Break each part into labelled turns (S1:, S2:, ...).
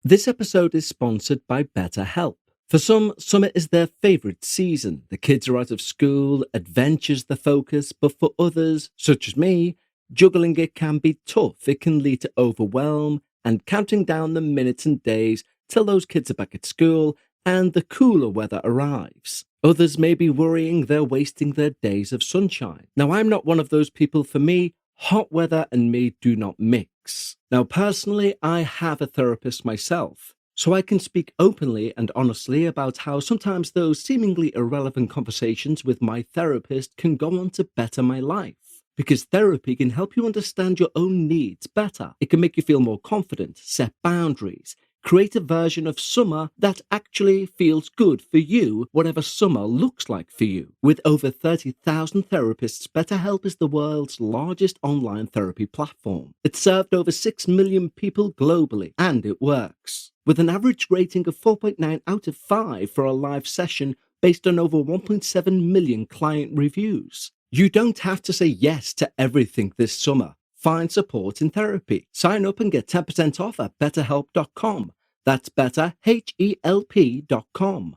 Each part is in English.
S1: This episode is sponsored by BetterHelp. For some, summer is their favourite season. The kids are out of school, adventure's the focus, but for others, such as me, juggling it can be tough. It can lead to overwhelm and counting down the minutes and days till those kids are back at school and the cooler weather arrives. Others may be worrying they're wasting their days of sunshine. Now, I'm not one of those people. For me, hot weather and me do not mix. Now, personally, I have a therapist myself, so I can speak openly and honestly about how sometimes those seemingly irrelevant conversations with my therapist can go on to better my life. Because therapy can help you understand your own needs better. It can make you feel more confident, set boundaries, create a version of summer that actually feels good for you, whatever summer looks like for you. With over 30,000 therapists, BetterHelp is the world's largest online therapy platform. It's served over 6 million people globally, and it works. With an average rating of 4.9 out of 5 for a live session based on over 1.7 million client reviews. You don't have to say yes to everything this summer. Find support in therapy. Sign up and get 10% off at betterhelp.com. That's betterhelp.com.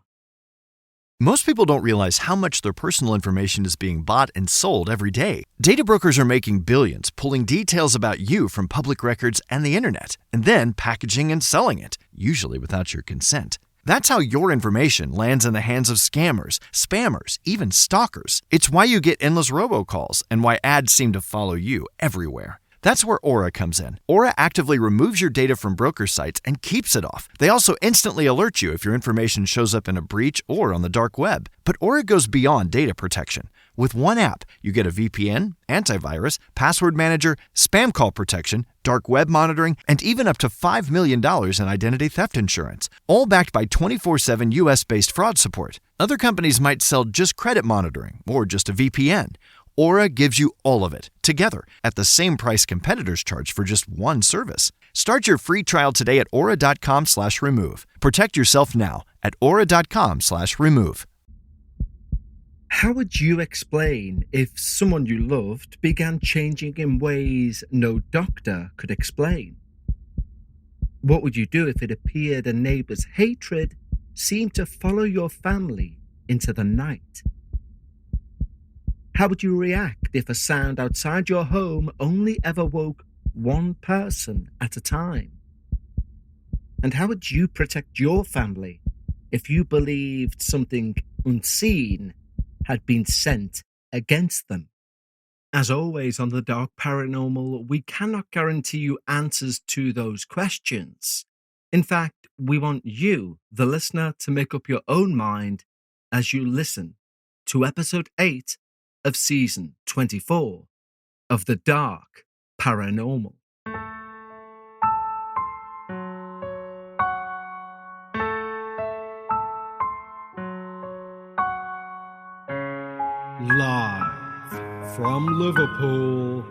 S2: Most people don't realize how much their personal information is being bought and sold every day. Data brokers are making billions, pulling details about you from public records and the internet, and then packaging and selling it, usually without your consent. That's how your information lands in the hands of scammers, spammers, even stalkers. It's why you get endless robocalls and why ads seem to follow you everywhere. That's where Aura comes in. Aura actively removes your data from broker sites and keeps it off. They also instantly alert you if your information shows up in a breach or on the dark web. But Aura goes beyond data protection. With one app, you get a VPN, antivirus, password manager, spam call protection, dark web monitoring, and even up to $5 million in identity theft insurance, all backed by 24/7 US-based fraud support. Other companies might sell just credit monitoring or just a VPN. Aura gives you all of it, together, at the same price competitors charge for just one service. Start your free trial today at aura.com/remove. Protect yourself now at aura.com/remove.
S1: How would you explain if someone you loved began changing in ways no doctor could explain? What would you do if it appeared a neighbour's hatred seemed to follow your family into the night? How would you react if a sound outside your home only ever woke one person at a time? And how would you protect your family if you believed something unseen had been sent against them? As always on the Dark Paranormal, we cannot guarantee you answers to those questions. In fact, we want you, the listener, to make up your own mind as you listen to episode 8 of season 24 of the Dark Paranormal. Live from Liverpool,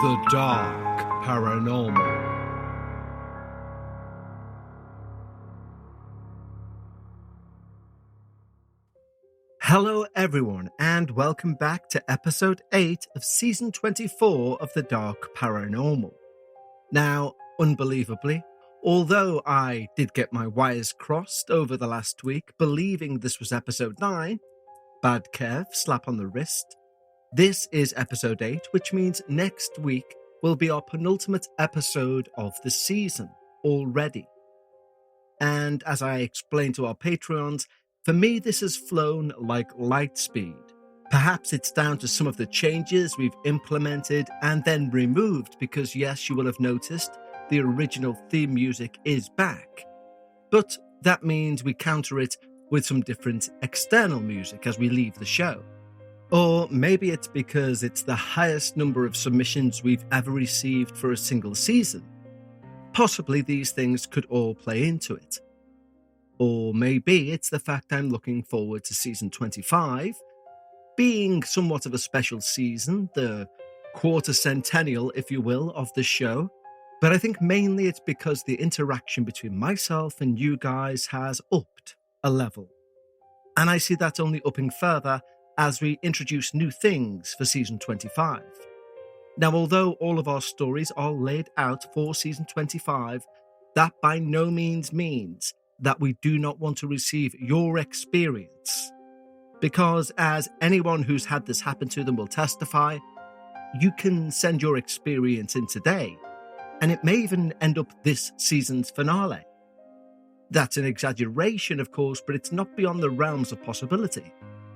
S1: the Dark Paranormal. Hello everyone, and welcome back to episode 8 of season 24 of the Dark Paranormal. Now, unbelievably, although I did get my wires crossed over the last week, believing this was episode 9, bad Kev, slap on the wrist, this is episode 8, which means next week will be our penultimate episode of the season already. And as I explained to our Patreons, for me, this has flown like light speed. Perhaps it's down to some of the changes we've implemented and then removed because, yes, you will have noticed the original theme music is back. But that means we counter it with some different external music as we leave the show. Or maybe it's because it's the highest number of submissions we've ever received for a single season. Possibly these things could all play into it. Or maybe it's the fact I'm looking forward to season 25, being somewhat of a special season, the quarter centennial, if you will, of the show. But I think mainly it's because the interaction between myself and you guys has upped a level. And I see that only upping further as we introduce new things for season 25. Now, although all of our stories are laid out for season 25, that by no means means that we do not want to receive your experience. Because as anyone who's had this happen to them will testify, you can send your experience in today, and it may even end up this season's finale. That's an exaggeration, of course, but it's not beyond the realms of possibility.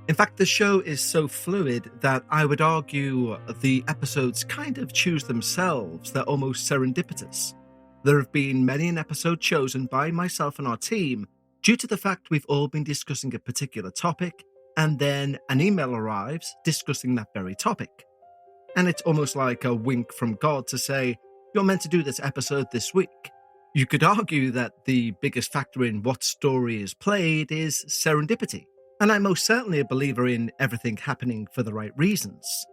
S1: In fact, the show is so fluid that I would argue the episodes kind of choose themselves. They're almost serendipitous. There have been many an episode chosen by myself and our team due to the fact we've all been discussing a particular topic, and then an email arrives discussing that very topic. And it's almost like a wink from God to say, you're meant to do this episode this week. You could argue that the biggest factor in what story is played is serendipity. And I'm most certainly a believer in everything happening for the right reasons.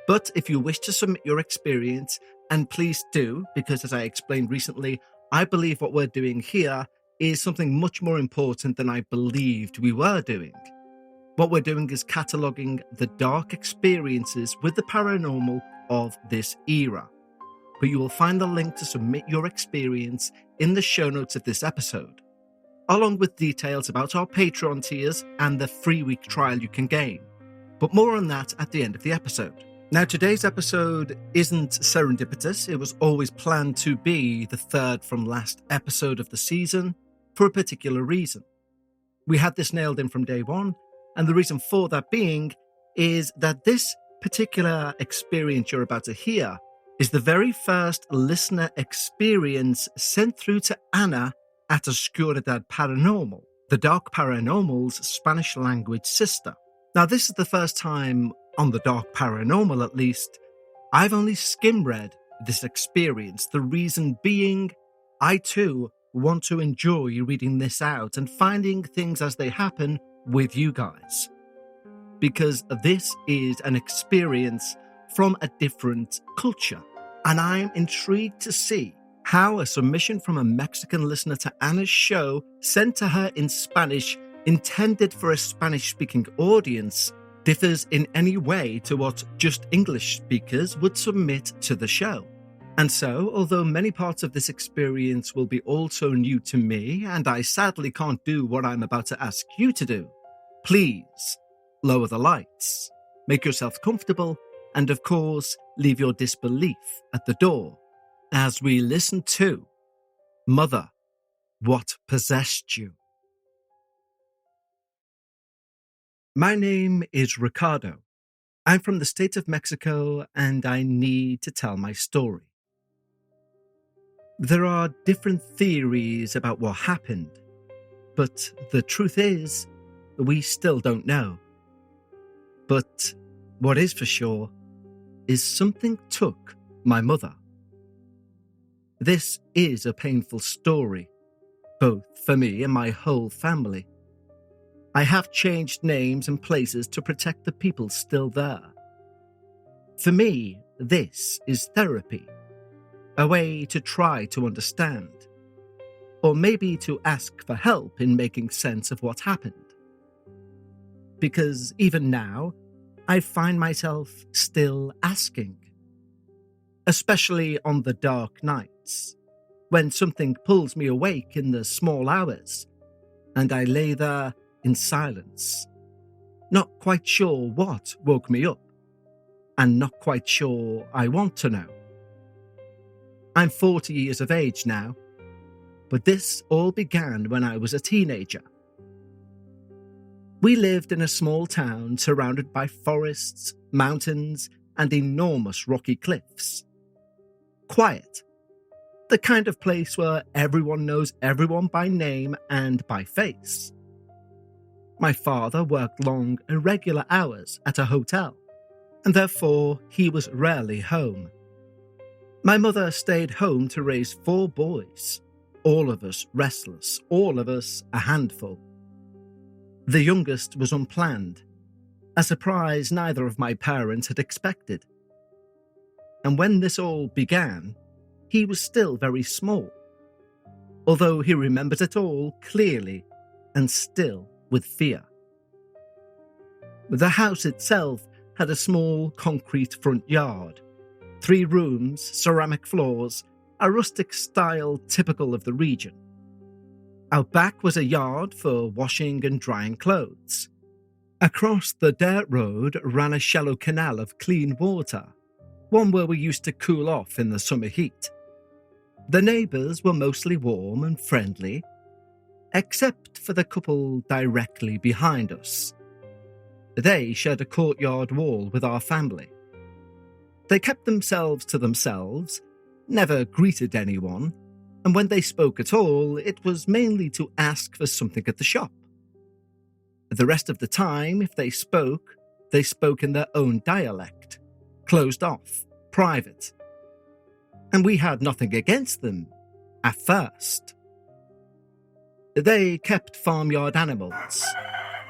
S1: But if you wish to submit your experience, and please do, because as I explained recently, I believe what we're doing here is something much more important than I believed we were doing. What we're doing is cataloguing the dark experiences with the paranormal of this era. But you will find the link to submit your experience in the show notes of this episode, along with details about our Patreon tiers and the free week trial you can gain. But more on that at the end of the episode. Now, today's episode isn't serendipitous. It was always planned to be the third from last episode of the season for a particular reason. We had this nailed in from day one, and the reason for that being is that this particular experience you're about to hear is the very first listener experience sent through to Anna at Osuridad Paranormal, the Dark Paranormal's Spanish language sister. Now, this is the first time on the Dark Paranormal, at least, I've only skim-read this experience. The reason being, I too want to enjoy reading this out and finding things as they happen with you guys. Because this is an experience from a different culture. And I'm intrigued to see how a submission from a Mexican listener to Anna's show, sent to her in Spanish, intended for a Spanish-speaking audience, differs in any way to what just English speakers would submit to the show. And so, although many parts of this experience will be also new to me, and I sadly can't do what I'm about to ask you to do, please lower the lights, make yourself comfortable, and of course, leave your disbelief at the door as we listen to Mother, What Possessed You? My name is Ricardo. I'm from the state of Mexico, and I need to tell my story. There are different theories about what happened, but the truth is, we still don't know. But what is for sure is something took my mother. This is a painful story, both for me and my whole family. I have changed names and places to protect the people still there. For me, this is therapy, a way to try to understand, or maybe to ask for help in making sense of what happened. Because even now, I find myself still asking, especially on the dark nights, when something pulls me awake in the small hours, and I lay there in silence, not quite sure what woke me up, and not quite sure I want to know. I'm 40 years of age now, but this all began when I was a teenager. We lived in a small town surrounded by forests, mountains, and enormous rocky cliffs. Quiet. The kind of place where everyone knows everyone by name and by face. My father worked long, irregular hours at a hotel, and therefore he was rarely home. My mother stayed home to raise 4 boys, all of us restless, all of us a handful. The youngest was unplanned, a surprise neither of my parents had expected. And when this all began, he was still very small, although he remembers it all clearly and still with fear. The house itself had a small concrete front yard, 3 rooms, ceramic floors, a rustic style typical of the region. Out back was a yard for washing and drying clothes. Across the dirt road ran a shallow canal of clean water, one where we used to cool off in the summer heat. The neighbours were mostly warm and friendly, except for the couple directly behind us. They shared a courtyard wall with our family. They kept themselves to themselves, never greeted anyone, and when they spoke at all, it was mainly to ask for something at the shop. The rest of the time, if they spoke in their own dialect, closed off, private. And we had nothing against them, at first. They kept farmyard animals,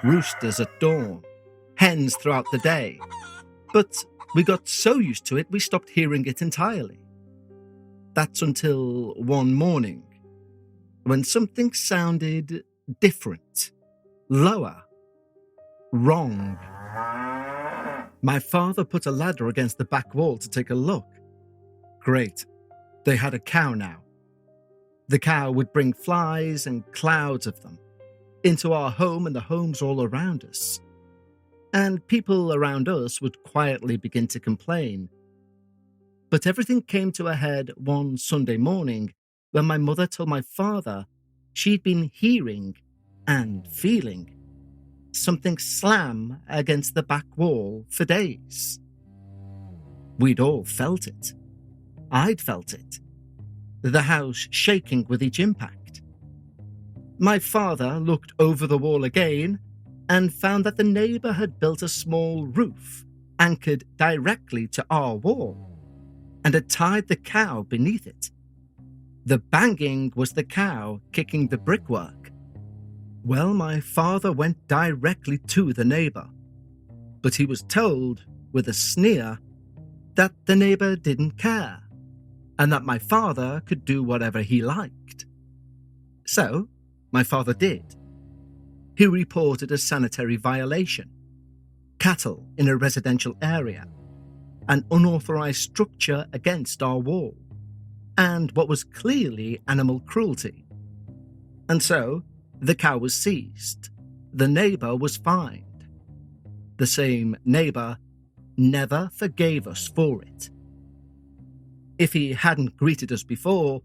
S1: roosters at dawn, hens throughout the day, but we got so used to it we stopped hearing it entirely. That's until one morning, when something sounded different, lower, wrong. My father put a ladder against the back wall to take a look. Great, they had a cow now. The cow would bring flies and clouds of them into our home and the homes all around us. And people around us would quietly begin to complain. But everything came to a head one Sunday morning when my mother told my father she'd been hearing and feeling something slam against the back wall for days. We'd all felt it. I'd felt it. The house shaking with each impact. My father looked over the wall again and found that the neighbour had built a small roof anchored directly to our wall and had tied the cow beneath it. The banging was the cow kicking the brickwork. Well, my father went directly to the neighbour, but he was told, with a sneer, that the neighbour didn't care and that my father could do whatever he liked. So, my father did. He reported a sanitary violation, cattle in a residential area, an unauthorised structure against our wall, and what was clearly animal cruelty. And so, the cow was seized. The neighbour was fined. The same neighbour never forgave us for it. If he hadn't greeted us before,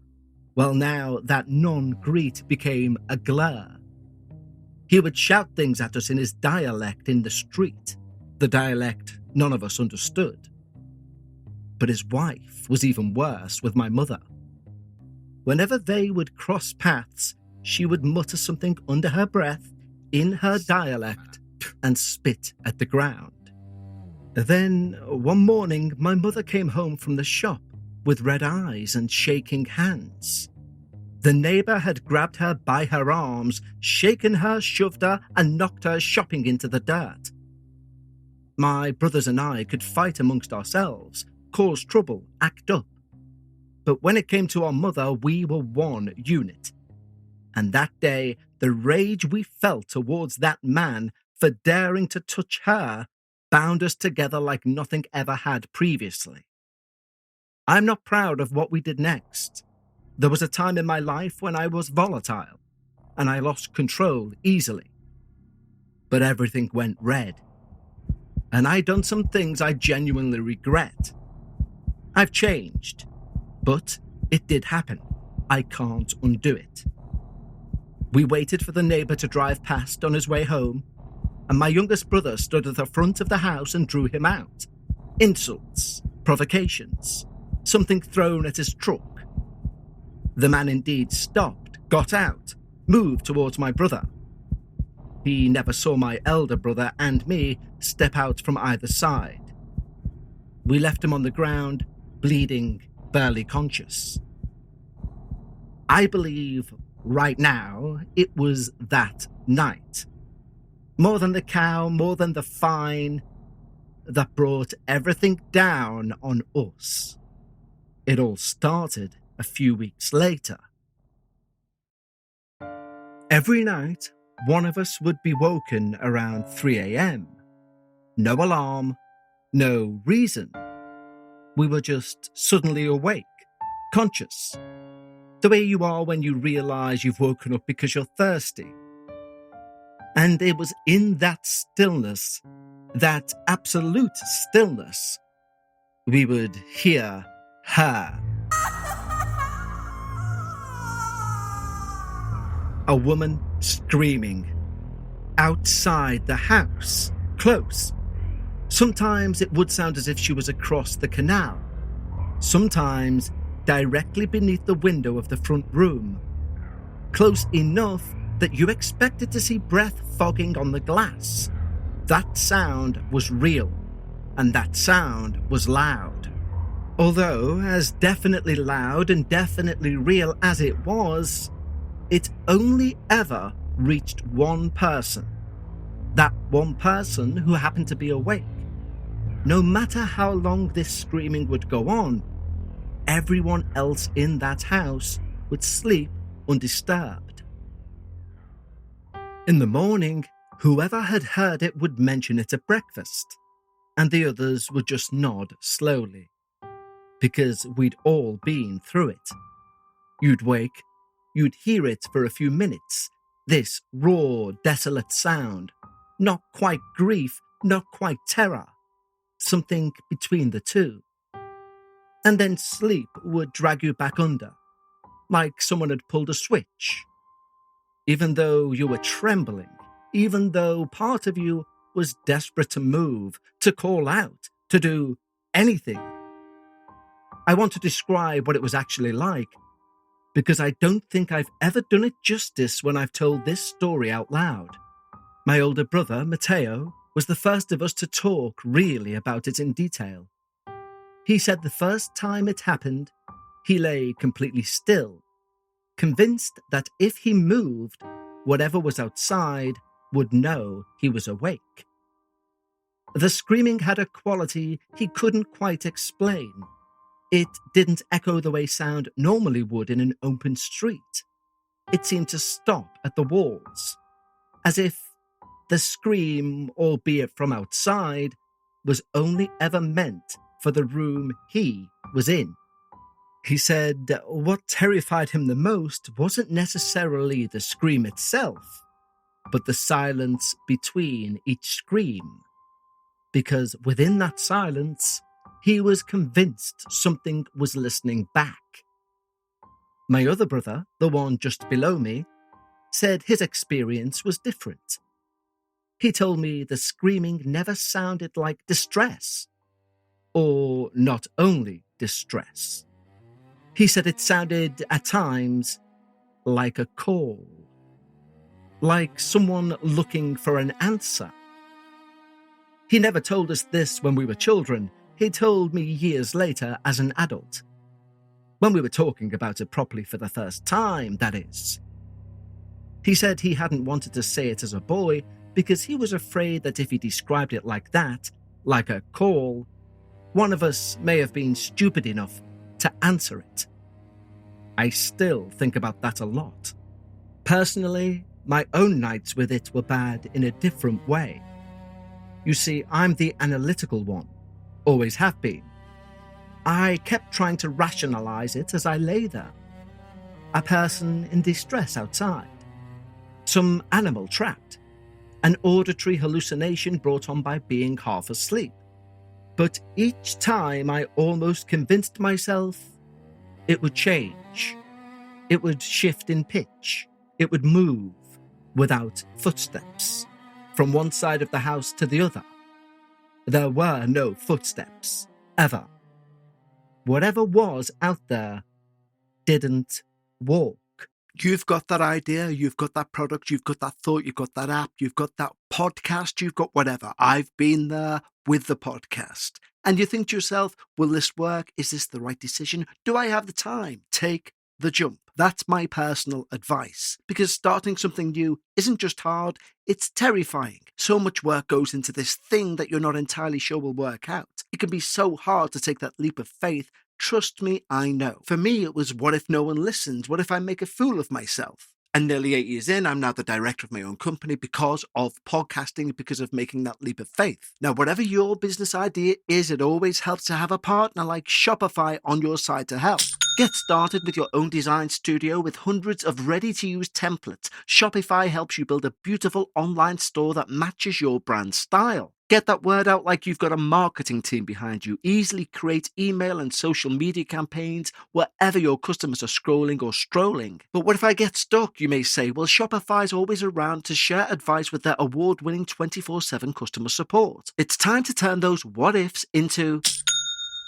S1: well, now that non-greet became a glare. He would shout things at us in his dialect in the street, the dialect none of us understood. But his wife was even worse with my mother. Whenever they would cross paths, she would mutter something under her breath in her dialect and spit at the ground. Then, one morning, my mother came home from the shop with red eyes and shaking hands. The neighbour had grabbed her by her arms, shaken her, shoved her, and knocked her shopping into the dirt. My brothers and I could fight amongst ourselves, cause trouble, act up. But when it came to our mother, we were one unit. And that day, the rage we felt towards that man for daring to touch her bound us together like nothing ever had previously. I'm not proud of what we did next. There was a time in my life when I was volatile, and I lost control easily. But everything went red, and I'd done some things I genuinely regret. I've changed, but it did happen. I can't undo it. We waited for the neighbour to drive past on his way home, and my youngest brother stood at the front of the house and drew him out. Insults, provocations, something thrown at his truck. The man indeed stopped, got out, moved towards my brother. He never saw my elder brother and me step out from either side. We left him on the ground, bleeding, barely conscious. I believe right now it was that night. More than the cow, more than the fine, that brought everything down on us. It all started a few weeks later. Every night, one of us would be woken around 3 a.m. No alarm, no reason. We were just suddenly awake, conscious. The way you are when you realise you've woken up because you're thirsty. And it was in that stillness, that absolute stillness, we would hear her. A woman screaming outside the house, close. Sometimes it would sound as if she was across the canal. Sometimes directly beneath the window of the front room. Close enough that you expected to see breath fogging on the glass. That sound was real, and that sound was loud. Although, as definitely loud and definitely real as it was, it only ever reached one person. That one person who happened to be awake. No matter how long this screaming would go on, everyone else in that house would sleep undisturbed. In the morning, whoever had heard it would mention it at breakfast, and the others would just nod slowly, because we'd all been through it. You'd wake, you'd hear it for a few minutes, this raw, desolate sound, not quite grief, not quite terror, something between the two. And then sleep would drag you back under, like someone had pulled a switch. Even though you were trembling, even though part of you was desperate to move, to call out, to do anything. I want to describe what it was actually like, because I don't think I've ever done it justice when I've told this story out loud. My older brother, Matteo, was the first of us to talk really about it in detail. He said the first time it happened, he lay completely still, convinced that if he moved, whatever was outside would know he was awake. The screaming had a quality he couldn't quite explain. It didn't echo the way sound normally would in an open street. It seemed to stop at the walls, as if the scream, albeit from outside, was only ever meant for the room he was in. He said what terrified him the most wasn't necessarily the scream itself, but the silence between each scream. Because within that silence, he was convinced something was listening back. My other brother, the one just below me, said his experience was different. He told me the screaming never sounded like distress, or not only distress. He said it sounded, at times, like a call. Like someone looking for an answer. He never told us this when we were children. He told me years later as an adult. When we were talking about it properly for the first time, that is. He said he hadn't wanted to say it as a boy because he was afraid that if he described it like that, like a call, one of us may have been stupid enough to answer it. I still think about that a lot. Personally, my own nights with it were bad in a different way. You see, I'm the analytical one, always have been. I kept trying to rationalize it as I lay there. A person in distress outside. Some animal trapped. An auditory hallucination brought on by being half asleep. But each time I almost convinced myself it would change. It would shift in pitch. It would move without footsteps from one side of the house to the other. There were no footsteps, ever. Whatever was out there didn't walk. You've got that idea, you've got that product, you've got that thought, you've got that app, you've got that podcast, you've got whatever. I've been there with the podcast. And you think to yourself, will this work? Is this the right decision? Do I have the time? Take the jump. That's my personal advice. Because starting something new isn't just hard, it's terrifying. So much work goes into this thing that you're not entirely sure will work out. It can be so hard to take that leap of faith. Trust me, I know. For me, it was, what if no one listens? What if I make a fool of myself? And nearly 8 years in, I'm now the director of my own company because of podcasting, because of making that leap of faith. Now, whatever your business idea is, it always helps to have a partner like Shopify on your side to help. Get started with your own design studio with hundreds of ready-to-use templates. Shopify helps you build a beautiful online store that matches your brand style. Get that word out like you've got a marketing team behind you. Easily create email and social media campaigns wherever your customers are scrolling or strolling. But what if I get stuck, you may say? Well, Shopify's always around to share advice with their award-winning 24/7 customer support. It's time to turn those what-ifs into...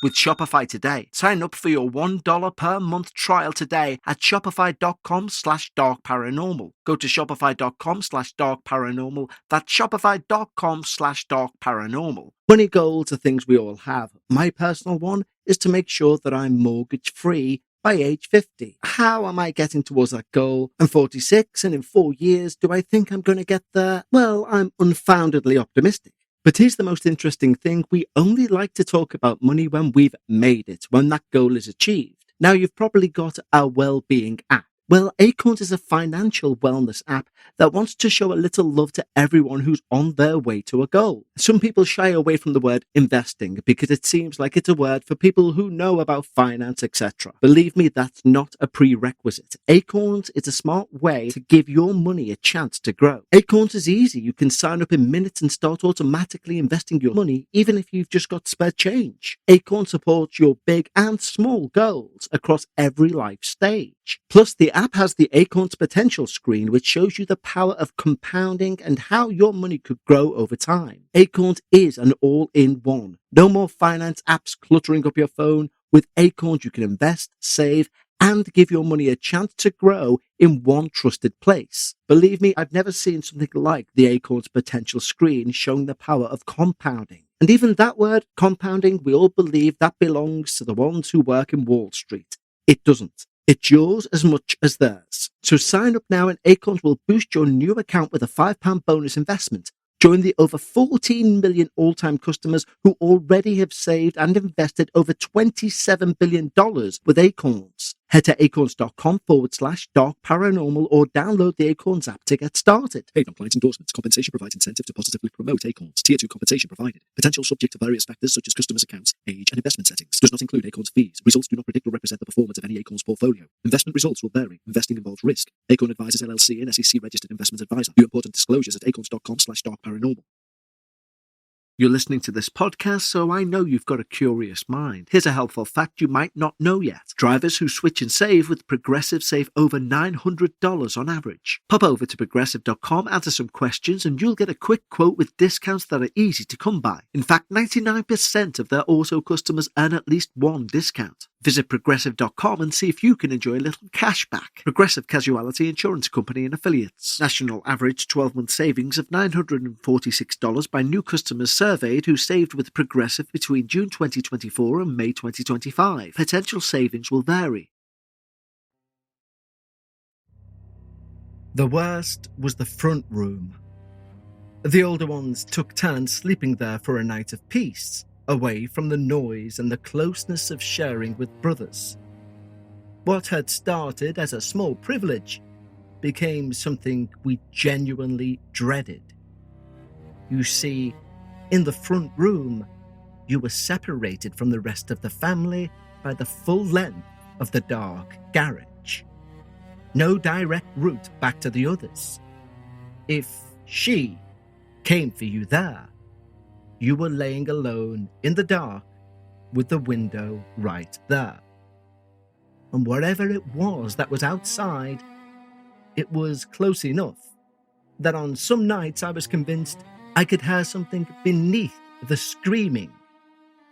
S1: with Shopify today. Sign up for your $1 per month trial today at shopify.com/darkparanormal. Go to shopify.com/darkparanormal. That's shopify.com/darkparanormal. Money goals are things we all have. My personal one is to make sure that I'm mortgage free by age 50. How am I getting towards that goal? I'm 46, and in 4 years, do I think I'm going to get there? Well, I'm unfoundedly optimistic. But here's the most interesting thing. We only like to talk about money when we've made it, when that goal is achieved. Now, you've probably got our well-being app. Well, Acorns is a financial wellness app that wants to show a little love to everyone who's on their way to a goal. Some people shy away from the word investing because it seems like it's a word for people who know about finance, etc. Believe me, that's not a prerequisite. Acorns is a smart way to give your money a chance to grow. Acorns is easy. You can sign up in minutes and start automatically investing your money, even if you've just got spare change. Acorns supports your big and small goals across every life stage. Plus, the app has the Acorns Potential screen, which shows you the power of compounding and how your money could grow over time. Acorns is an all-in-one. No more finance apps cluttering up your phone. With Acorns, you can invest, save, and give your money a chance to grow in one trusted place. Believe me, I've never seen something like the Acorns Potential screen showing the power of compounding. And even that word, compounding, we all believe that belongs to the ones who work in Wall Street. It doesn't. It's yours as much as theirs. So sign up now and Acorns will boost your new account with a £5 bonus investment. Join the over 14 million all-time customers who already have saved and invested over $27 billion with Acorns. Head to acorns.com/darkparanormal or download the Acorns app to get started.
S3: Paid on client endorsements. Compensation provides incentive to positively promote Acorns. Tier 2 compensation provided. Potential subject to various factors such as customers' accounts, age, and investment settings. Does not include Acorns fees. Results do not predict or represent the performance of any Acorns portfolio. Investment results will vary. Investing involves risk. Acorn Advisors LLC and SEC registered investment advisor. View important disclosures at acorns.com/darkparanormal.
S1: You're listening to this podcast, so I know you've got a curious mind. Here's a helpful fact you might not know yet. Drivers who switch and save with Progressive save over $900 on average. Pop over to progressive.com, answer some questions, and you'll get a quick quote with discounts that are easy to come by. In fact, 99% of their auto customers earn at least one discount. Visit progressive.com and see if you can enjoy a little cash back. Progressive Casualty Insurance Company and Affiliates. National average 12-month savings of $946 by new customers surveyed who saved with Progressive between June 2024 and May 2025. Potential savings will vary. The worst was the front room. The older ones took turns sleeping there for a night of peace, away from the noise and the closeness of sharing with brothers. What had started as a small privilege became something we genuinely dreaded. You see, in the front room, you were separated from the rest of the family by the full length of the dark garage. No direct route back to the others. If she came for you there, you were laying alone in the dark with the window right there. And whatever it was that was outside, it was close enough that on some nights I was convinced I could hear something beneath the screaming,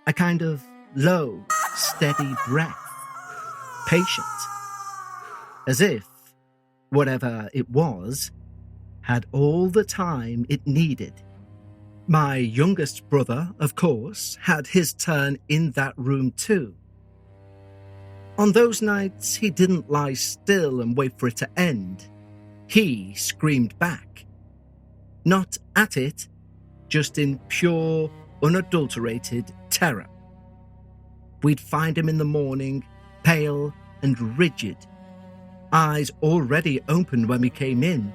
S1: a kind of low, steady breath, patient, as if whatever it was had all the time it needed. My youngest brother, of course, had his turn in that room too. On those nights, he didn't lie still and wait for it to end. He screamed back. Not at it, just in pure, unadulterated terror. We'd find him in the morning, pale and rigid, eyes already open when we came in,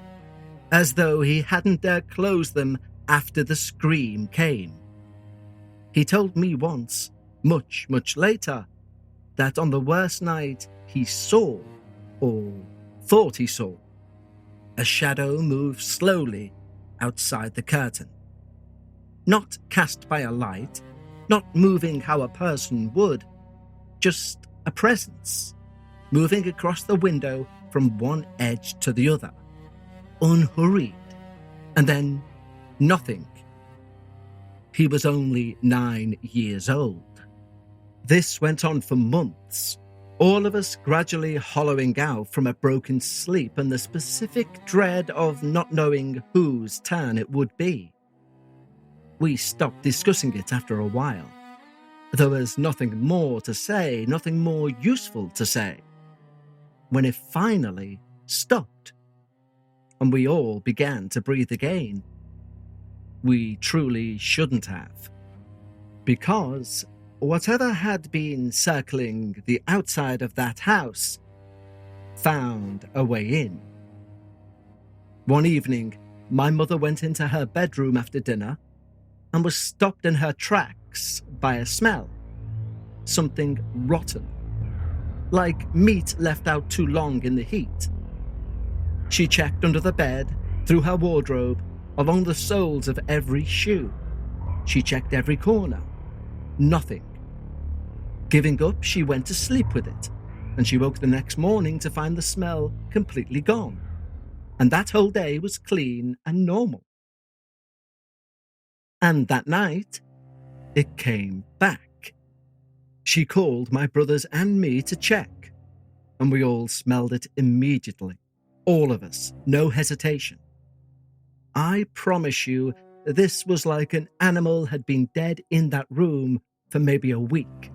S1: as though he hadn't dared close them after the scream came. He told me once, much, much later, that on the worst night he saw, or thought he saw, a shadow move slowly outside the curtain. Not cast by a light, not moving how a person would, just a presence, moving across the window from one edge to the other, unhurried, and then nothing. He was only 9 years old. This went on for months, all of us gradually hollowing out from a broken sleep and the specific dread of not knowing whose turn it would be. We stopped discussing it after a while. There was nothing more to say, nothing more useful to say, when it finally stopped, and we all began to breathe again. We truly shouldn't have, because whatever had been circling the outside of that house found a way in. One evening, my mother went into her bedroom after dinner and was stopped in her tracks by a smell. Something rotten, like meat left out too long in the heat. She checked under the bed, through her wardrobe, along the soles of every shoe. She checked every corner. Nothing. Giving up, she went to sleep with it, and she woke the next morning to find the smell completely gone, and that whole day was clean and normal. And that night, it came back. She called my brothers and me to check, and we all smelled it immediately. All of us, no hesitation. I promise you, this was like an animal had been dead in that room for maybe a week.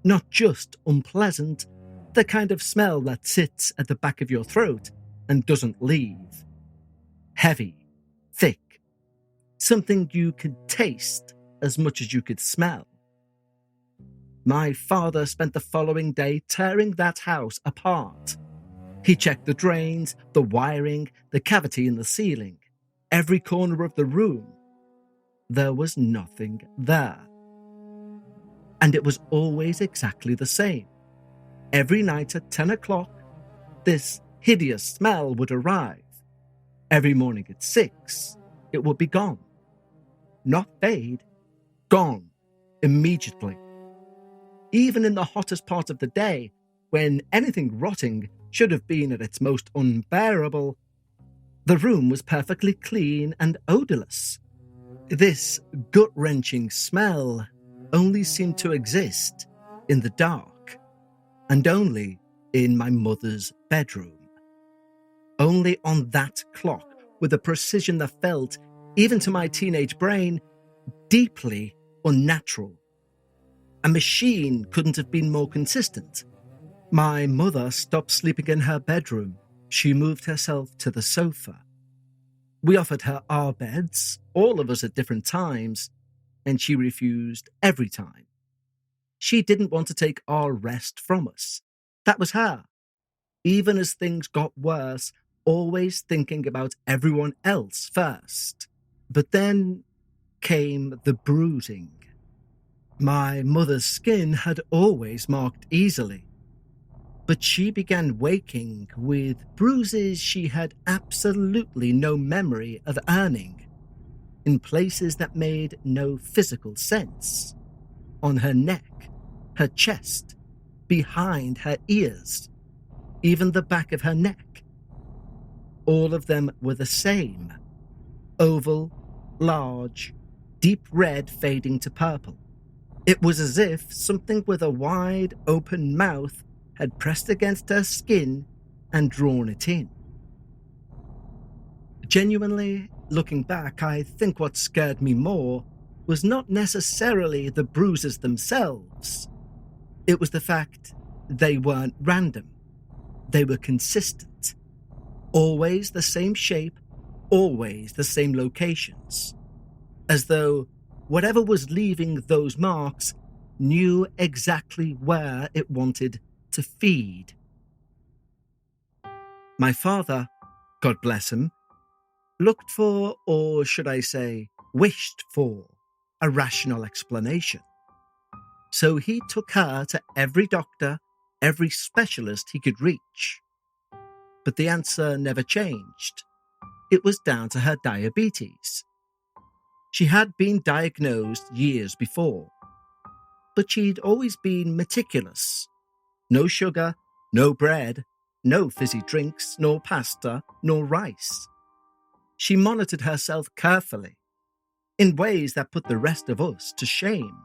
S1: Not just unpleasant, the kind of smell that sits at the back of your throat and doesn't leave. Heavy, thick, something you could taste as much as you could smell. My father spent the following day tearing that house apart. He checked the drains, the wiring, the cavity in the ceiling, every corner of the room. There was nothing there. And it was always exactly the same. Every night at 10 o'clock, this hideous smell would arrive. Every morning at 6, it would be gone. Not fade, gone, immediately. Even in the hottest part of the day, when anything rotting should have been at its most unbearable, the room was perfectly clean and odorless. This gut-wrenching smell only seemed to exist in the dark, and only in my mother's bedroom. Only on that clock, with a precision that felt, even to my teenage brain, deeply unnatural. A machine couldn't have been more consistent. My mother stopped sleeping in her bedroom. She moved herself to the sofa. We offered her our beds, all of us at different times, and she refused every time. She didn't want to take our rest from us. That was her. Even as things got worse, always thinking about everyone else first. But then came the bruising. My mother's skin had always marked easily, but she began waking with bruises she had absolutely no memory of earning, in places that made no physical sense. On her neck, her chest, behind her ears, even the back of her neck. All of them were the same. Oval, large, deep red fading to purple. It was as if something with a wide open mouth had pressed against her skin and drawn it in. Genuinely, looking back, I think what scared me more was not necessarily the bruises themselves. It was the fact they weren't random. They were consistent. Always the same shape, always the same locations. As though whatever was leaving those marks knew exactly where it wanted to feed. My father, God bless him, looked for, or should I say, wished for, a rational explanation. So he took her to every doctor, every specialist he could reach. But the answer never changed. It was down to her diabetes. She had been diagnosed years before, but she'd always been meticulous. No sugar, no bread, no fizzy drinks, nor pasta, nor rice. She monitored herself carefully, in ways that put the rest of us to shame.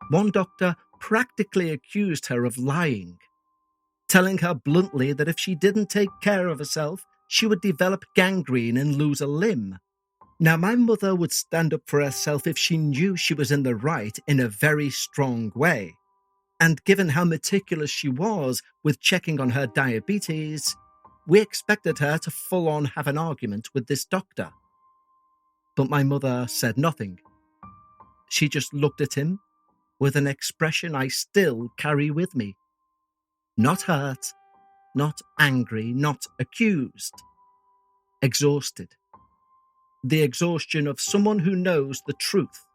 S1: One doctor practically accused her of lying, telling her bluntly that if she didn't take care of herself, she would develop gangrene and lose a limb. Now, my mother would stand up for herself if she knew she was in the right in a very strong way. And given how meticulous she was with checking on her diabetes, we expected her to full-on have an argument with this doctor. But my mother said nothing. She just looked at him with an expression I still carry with me. Not hurt, not angry, not accused. Exhausted. The exhaustion of someone who knows the truth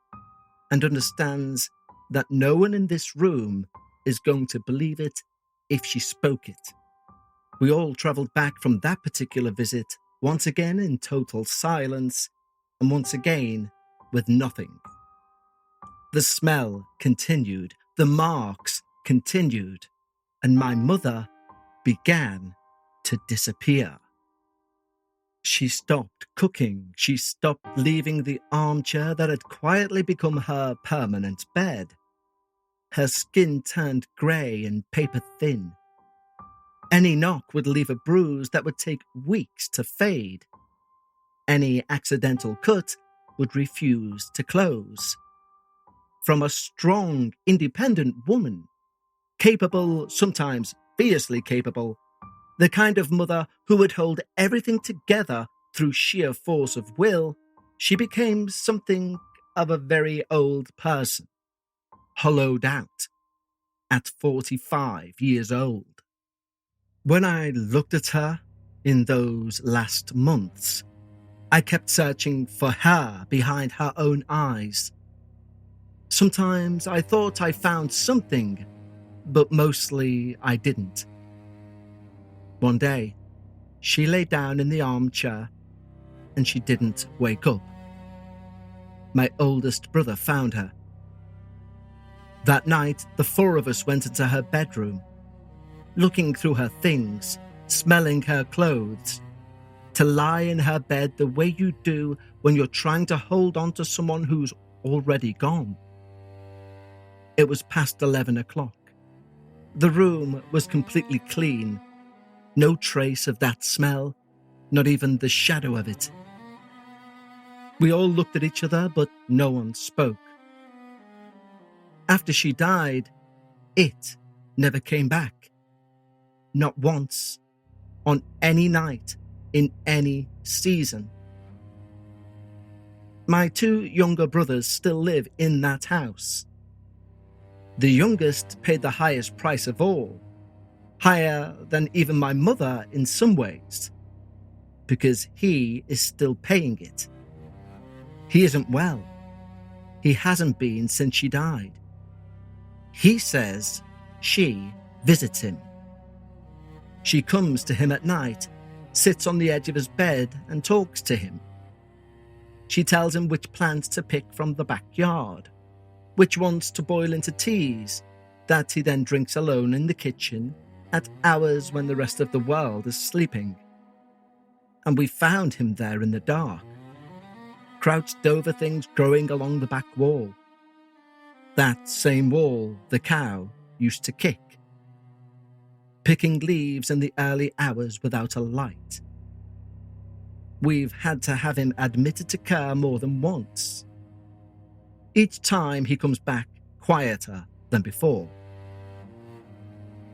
S1: and understands that no one in this room is going to believe it if she spoke it. We all travelled back from that particular visit, once again in total silence, and once again with nothing. The smell continued, the marks continued, and my mother began to disappear. She stopped cooking. She stopped leaving the armchair that had quietly become her permanent bed. Her skin turned grey and paper-thin. Any knock would leave a bruise that would take weeks to fade. Any accidental cut would refuse to close. From a strong, independent woman, capable, sometimes fiercely capable, the kind of mother who would hold everything together through sheer force of will, she became something of a very old person, hollowed out, at 45 years old. When I looked at her in those last months, I kept searching for her behind her own eyes. Sometimes I thought I found something, but mostly I didn't. One day, she lay down in the armchair and she didn't wake up. My oldest brother found her. That night, the four of us went into her bedroom, looking through her things, smelling her clothes, to lie in her bed the way you do when you're trying to hold on to someone who's already gone. It was past 11 o'clock. The room was completely clean. No trace of that smell, not even the shadow of it. We all looked at each other, but no one spoke. After she died, it never came back. Not once, on any night, in any season. My two younger brothers still live in that house. The youngest paid the highest price of all, higher than even my mother in some ways, because he is still paying it. He isn't well. He hasn't been since she died. He says she visits him. She comes to him at night, sits on the edge of his bed and talks to him. She tells him which plants to pick from the backyard, which ones to boil into teas that he then drinks alone in the kitchen at hours when the rest of the world is sleeping. And we found him there in the dark, crouched over things growing along the back wall. That same wall the cow used to kick, picking leaves in the early hours without a light. We've had to have him admitted to care more than once. Each time he comes back quieter than before.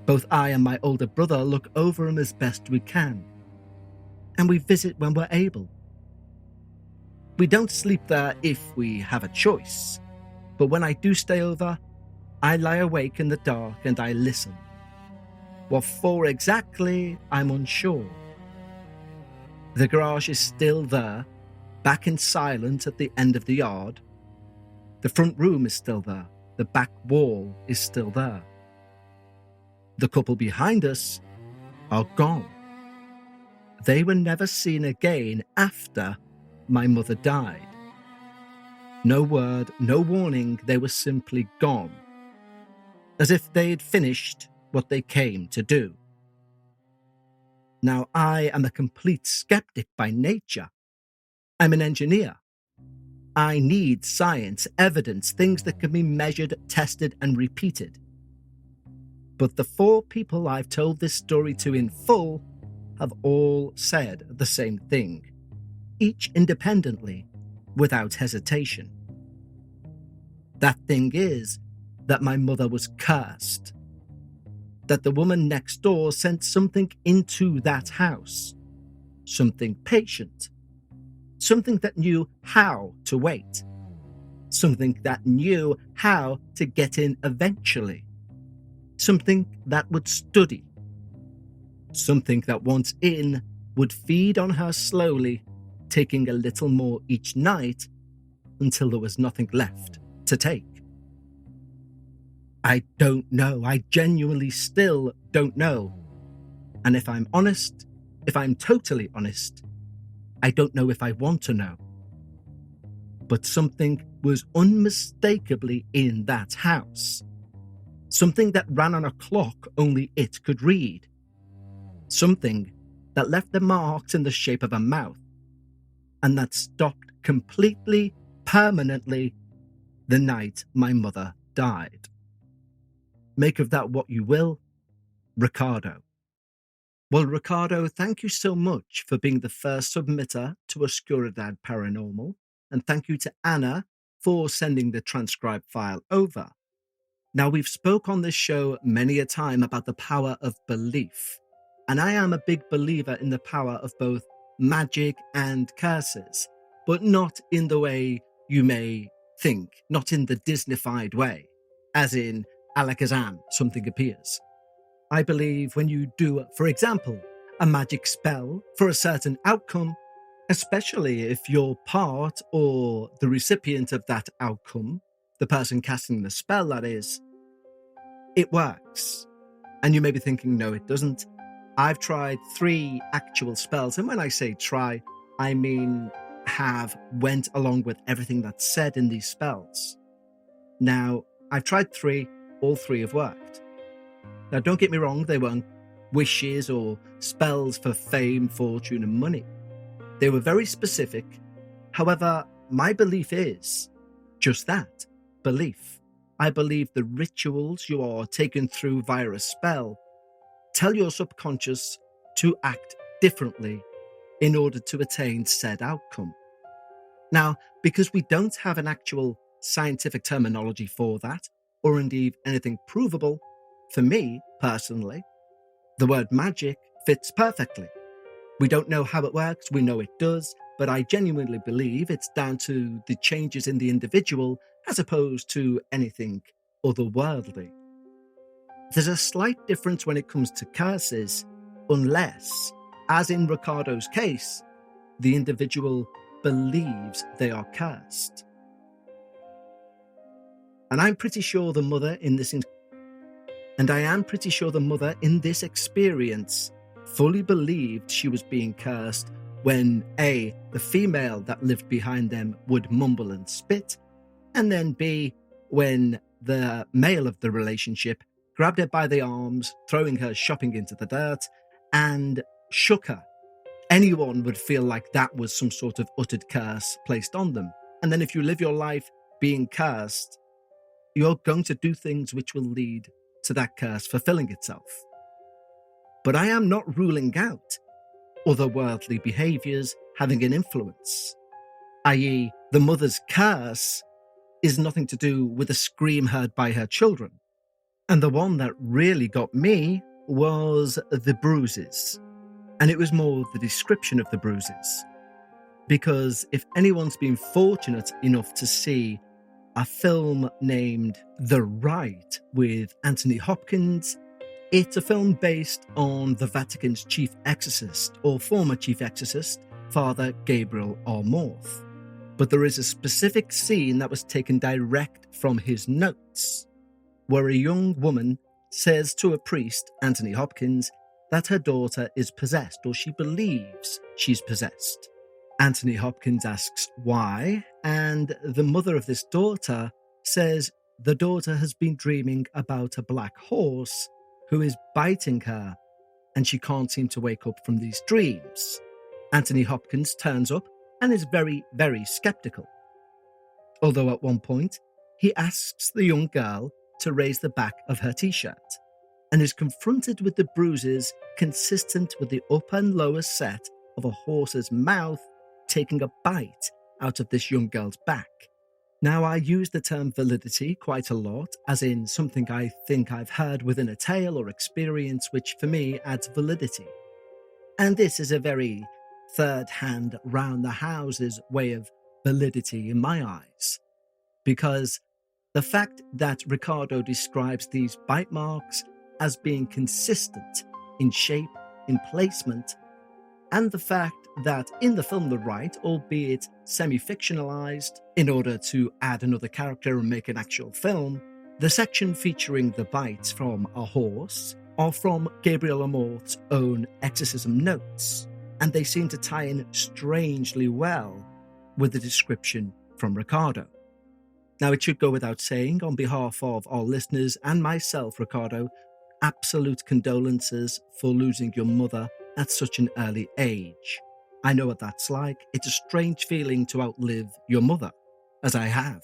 S1: Both I and my older brother look over him as best we can, and we visit when we're able. We don't sleep there if we have a choice, but when I do stay over, I lie awake in the dark and I listen. What for exactly, I'm unsure. The garage is still there, back in silent at the end of the yard. The front room is still there, the the back wall is still there. The couple behind us are gone. They were never seen again after my mother died. No word, no warning, they were simply gone, as if they'd finished what they came to do. Now, I am a complete skeptic by nature. I'm an engineer. I need science, evidence, things that can be measured, tested, and repeated. But the 4 people I've told this story to in full have all said the same thing, each independently, without hesitation. That thing is that my mother was cursed. That the woman next door sent something into that house. Something patient. Something that knew how to wait. Something that knew how to get in eventually. Something that would study. Something that once in would feed on her slowly, taking a little more each night until there was nothing left to take. I don't know. I genuinely still don't know. And if I'm honest, if I'm totally honest, I don't know if I want to know. But something was unmistakably in that house. Something that ran on a clock only it could read. Something that left the marks in the shape of a mouth. And that stopped completely, permanently, the night my mother died. Make of that what you will, Ricardo. Well, Ricardo, thank you so much for being the first submitter to Osuridad Paranormal, and thank you to Anna for sending the transcribed file over. Now, we've spoke on this show many a time about the power of belief, and I am a big believer in the power of both magic and curses, but not in the way you may think, not in the Disneyfied way, as in alakazam, something appears. I believe when you do, for example, a magic spell for a certain outcome, especially if you're part or the recipient of that outcome, the person casting the spell, that is, it works. And you may be thinking, no, it doesn't. I've tried 3 actual spells, and when I say try, I mean have went along with everything that's said in these spells. Now, I've tried 3, all 3 have worked. Now, don't get me wrong, they weren't wishes or spells for fame, fortune, and money. They were very specific. However, my belief is just that, belief. I believe the rituals you are taken through via a spell tell your subconscious to act differently in order to attain said outcome. Now, because we don't have an actual scientific terminology for that, or indeed anything provable, for me, personally, the word magic fits perfectly. We don't know how it works, we know it does, but I genuinely believe it's down to the changes in the individual as opposed to anything otherworldly. There's a slight difference when it comes to curses, unless, as in Ricardo's case, the individual believes they are cursed. And I'm pretty sure the mother in this experience fully believed she was being cursed when A, the female that lived behind them would mumble and spit, and then B, when the male of the relationship grabbed her by the arms, throwing her shopping into the dirt, and shook her. Anyone would feel like that was some sort of uttered curse placed on them. And then if you live your life being cursed, you're going to do things which will lead to that curse fulfilling itself. But I am not ruling out otherworldly behaviours having an influence, i.e., the mother's curse is nothing to do with a scream heard by her children. And the one that really got me was the bruises. And it was more the description of the bruises. Because if anyone's been fortunate enough to see a film named The Rite with Anthony Hopkins, it's a film based on the Vatican's chief exorcist, or former chief exorcist, Father Gabriel Amorth. But there is a specific scene that was taken direct from his notes. notes, where a young woman says to a priest, Anthony Hopkins, that her daughter is possessed, or she believes she's possessed. Anthony Hopkins asks why, and the mother of this daughter says the daughter has been dreaming about a black horse who is biting her, and she can't seem to wake up from these dreams. Anthony Hopkins turns up and is very, very skeptical. Although at one point, he asks the young girl to raise the back of her t-shirt and is confronted with the bruises consistent with the upper and lower set of a horse's mouth taking a bite out of this young girl's back. Now, I use the term validity quite a lot, as in something I think I've heard within a tale or experience, which for me adds validity. And this is a very third-hand, round-the-houses way of validity in my eyes. Because the fact that Ricardo describes these bite marks as being consistent in shape, in placement, and the fact that in the film The Rite, albeit semi-fictionalized in order to add another character and make an actual film, the section featuring the bites from a horse are from Gabriel Amorth's own exorcism notes, and they seem to tie in strangely well with the description from Ricardo. Now, it should go without saying, on behalf of our listeners and myself, Ricardo, absolute condolences for losing your mother at such an early age. I know what that's like. It's a strange feeling to outlive your mother, as I have,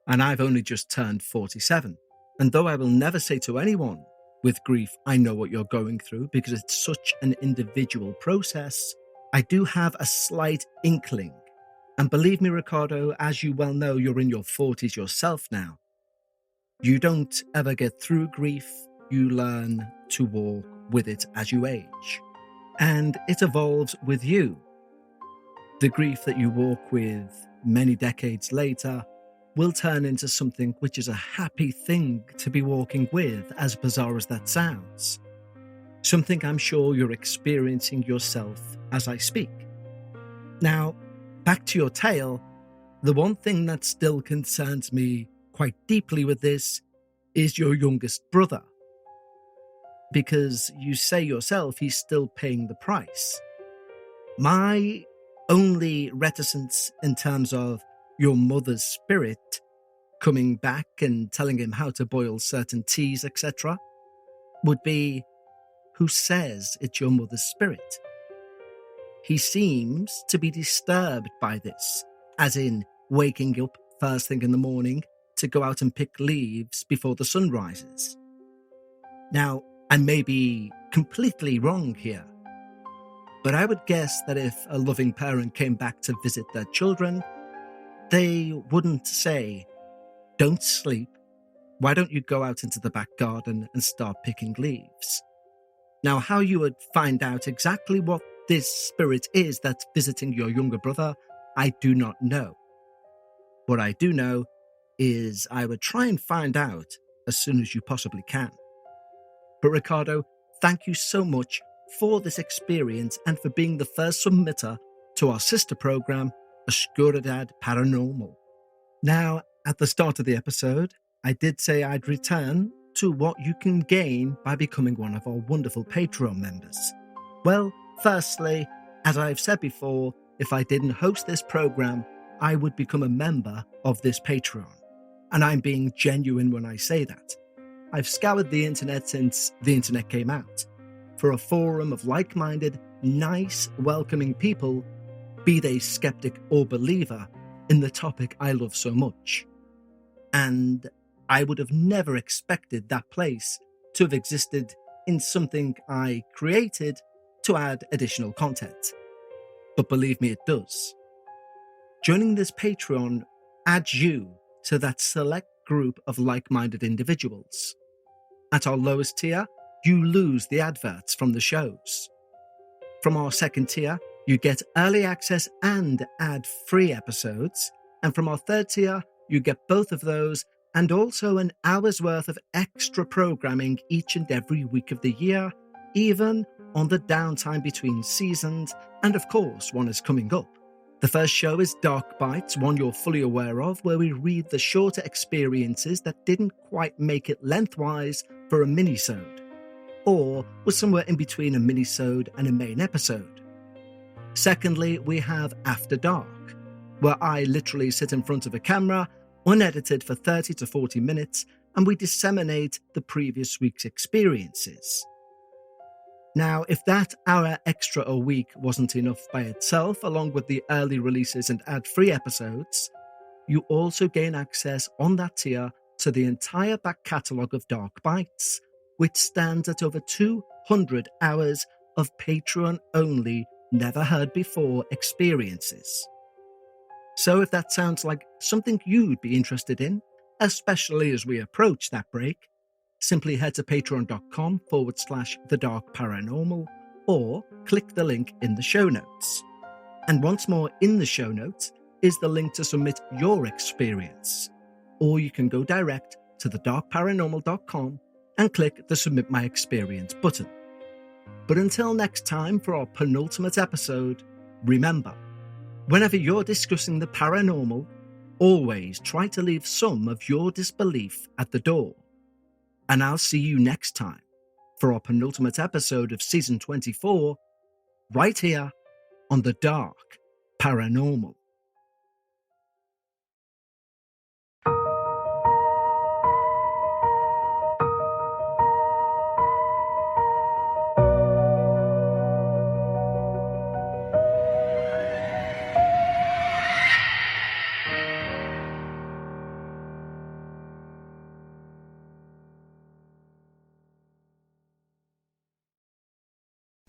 S1: and I've only just turned 47. And though I will never say to anyone with grief, I know what you're going through, because it's such an individual process, I do have a slight inkling. And believe me, Ricardo, as you well know, you're in your 40s yourself now. You don't ever get through grief. You learn to walk with it as you age. And it evolves with you. The grief that you walk with many decades later will turn into something which is a happy thing to be walking with, as bizarre as that sounds. Something I'm sure you're experiencing yourself as I speak. Now, back to your tale, the one thing that still concerns me quite deeply with this is your youngest brother. Because you say yourself he's still paying the price. My only reticence in terms of your mother's spirit coming back and telling him how to boil certain teas, etc., would be, who says it's your mother's spirit? He seems to be disturbed by this, as in waking up first thing in the morning to go out and pick leaves before the sun rises. Now, I may be completely wrong here, but I would guess that if a loving parent came back to visit their children, they wouldn't say, "Don't sleep. Why don't you go out into the back garden and start picking leaves?" Now, how you would find out exactly what this spirit is that's visiting your younger brother, I do not know. What I do know is I would try and find out as soon as you possibly can. But Ricardo, thank you so much for this experience and for being the first submitter to our sister program, Osuridad Paranormal. Now, at the start of the episode, I did say I'd return to what you can gain by becoming one of our wonderful Patreon members. Well, firstly, as I've said before, if I didn't host this program, I would become a member of this Patreon. And I'm being genuine when I say that. I've scoured the internet since the internet came out for a forum of like-minded, nice, welcoming people, be they skeptic or believer, in the topic I love so much. And I would have never expected that place to have existed in something I created to add additional content. But believe me, it does. Joining this Patreon adds you to that select group of like-minded individuals. At our lowest tier, you lose the adverts from the shows. From our second tier, you get early access and ad-free episodes. And from our third tier, you get both of those and also an hour's worth of extra programming each and every week of the year, even on the downtime between seasons, and of course, one is coming up. The first show is Dark Bites, one you're fully aware of, where we read the shorter experiences that didn't quite make it lengthwise for a minisode, or was somewhere in between a minisode and a main episode. Secondly, we have After Dark, where I literally sit in front of a camera, unedited for 30 to 40 minutes, and we disseminate the previous week's experiences. Now, if that hour extra a week wasn't enough by itself, along with the early releases and ad-free episodes, you also gain access on that tier to the entire back catalogue of Dark Bites, which stands at over 200 hours of Patreon-only, never-heard-before experiences. So if that sounds like something you'd be interested in, especially as we approach that break, simply head to patreon.com/The Dark Paranormal or click the link in the show notes. And once more, in the show notes is the link to submit your experience. Or you can go direct to thedarkparanormal.com and click the Submit My Experience button. But until next time for our penultimate episode, remember, whenever you're discussing the paranormal, always try to leave some of your disbelief at the door. And I'll see you next time for our penultimate episode of Season 24, right here on The Dark Paranormal.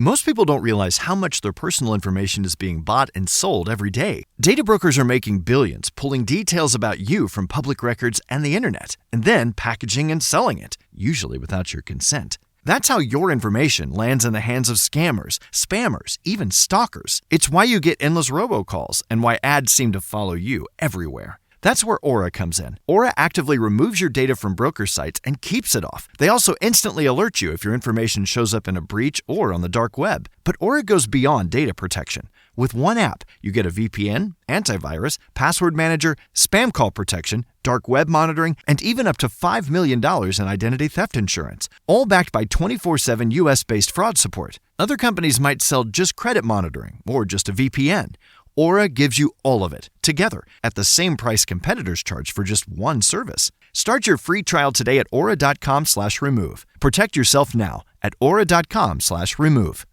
S2: Most people don't realize how much their personal information is being bought and sold every day. Data brokers are making billions, pulling details about you from public records and the internet, and then packaging and selling it, usually without your consent. That's how your information lands in the hands of scammers, spammers, even stalkers. It's why you get endless robocalls and why ads seem to follow you everywhere. That's where Aura comes in. Aura actively removes your data from broker sites and keeps it off. They also instantly alert you if your information shows up in a breach or on the dark web. But Aura goes beyond data protection. With one app, you get a VPN, antivirus, password manager, spam call protection, dark web monitoring, and even up to $5 million in identity theft insurance, all backed by 24/7 US-based fraud support. Other companies might sell just credit monitoring or just a VPN. Aura gives you all of it, together, at the same price competitors charge for just one service. Start your free trial today at aura.com/remove. Protect yourself now at aura.com/remove.